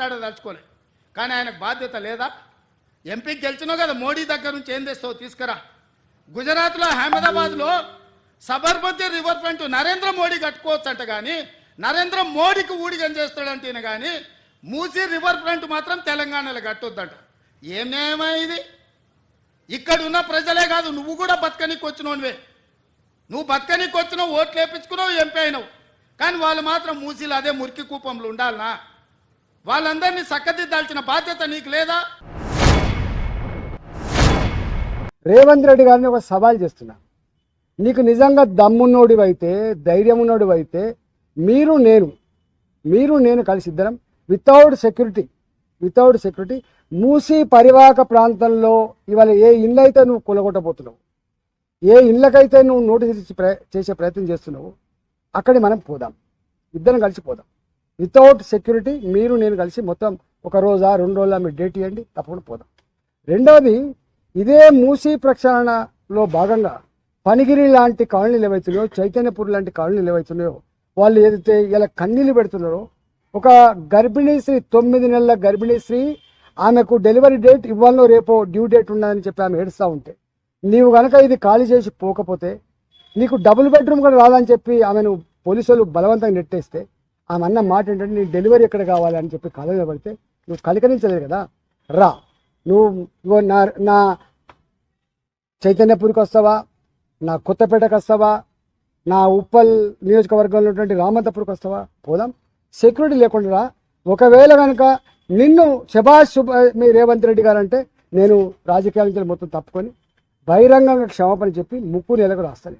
మాట్లాడదలుచుకోలే. కానీ ఆయనకు బాధ్యత లేదా? ఎంపీకి గెలిచినావు కదా, మోడీ దగ్గర నుంచి ఏం తెస్తావు తీసుకురా. గుజరాత్లో అహ్మదాబాద్లో సబర్మతి రివర్ ఫ్రంట్ నరేంద్ర మోడీ కట్టుకోవచ్చు అంట, కానీ నరేంద్ర మోడీకి ఊడిగం చేస్తాడంటే కానీ మూసీ రివర్ ఫ్రంట్ మాత్రం తెలంగాణలో కట్టొద్దంట. ఏం న్యాయమా ఇది? ఇక్కడ ఉన్న ప్రజలే కాదు, నువ్వు కూడా బతకనికి వచ్చినోనివే. నువ్వు బతకనికి వచ్చినావు, ఓట్లు వేపించుకున్నావు, ఎంపీ అయినావు. కానీ వాళ్ళు మాత్రం మూసీలు అదే మురికి కూపంలో ఉండాలనా? వాళ్ళందరినీ చక్కదిద్దాల్సిన బాధ్యత నీకు లేదా? రేవంత్ రెడ్డి గారిని ఒక సవాల్ చేస్తున్నా. నీకు నిజంగా దమ్మున్నోడివైతే, ధైర్యం ఉన్నోడివైతే మీరు నేను కలిసి ఇద్దరం వితౌట్ సెక్యూరిటీ మూసీ పరివాహక ప్రాంతంలో ఇవాళ ఏ ఇళ్ళు అయితే నువ్వు కూలగొట్టబోతున్నావు, ఏ ఇళ్ళకైతే నువ్వు నోటీస్ చేసే ప్రయత్నం చేస్తున్నావు, అక్కడికి మనం పోదాం, ఇద్దరం కలిసి పోదాం. వితౌట్ సెక్యూరిటీ నేను కలిసి మొత్తం ఒక రోజా 2 రోజుల మీరు డేట్ ఇవ్వండి, తప్పకుండా పోదాం. రెండవది, ఇదే మూసీ ప్రక్షాళనలో భాగంగా పనిగిరి లాంటి కాలనీలు ఏవైతున్నాయో, చైతన్యపూర్ లాంటి కాలనీలు ఏవైతున్నాయో, వాళ్ళు ఏదైతే ఇలా కన్నీళ్ళు పెడుతున్నారో, ఒక గర్భిణీ స్త్రీ 9 నెలల గర్భిణీ స్త్రీ, ఆమెకు డెలివరీ డేట్ ఇవ్వాలో రేపో డ్యూ డేట్ ఉన్నదని చెప్పి ఆమె ఏడుస్తూ ఉంటే, నీవు కనుక ఇది ఖాళీ చేసి పోకపోతే నీకు డబుల్ బెడ్రూమ్ కూడా రాదని చెప్పి ఆమెను పోలీసులు బలవంతంగా నెట్టేస్తే, ఆమె అన్న మాట ఏంటంటే నీ డెలివరీ ఎక్కడ కావాలని చెప్పి కాలంలో పడితే నువ్వు కలికరించలేదు కదా. రా, నువ్వు నా చైతన్యపూర్కి వస్తావా, నా కొత్తపేటకు వస్తావా, నా ఉప్పల్ నియోజకవర్గంలో ఉన్నటువంటి రామంతపూర్కి వస్తావా, పోదాం. సెక్యూరిటీ లేకుండా రా. ఒకవేళ కనుక నిన్ను శభాష్ మీ రేవంత్ రెడ్డి గారు అంటే నేను రాజకీయాల నుంచి మొత్తం తప్పుకొని బహిరంగంగా క్షమాపణ చెప్పి ముక్కు నెలకు రాస్తాను.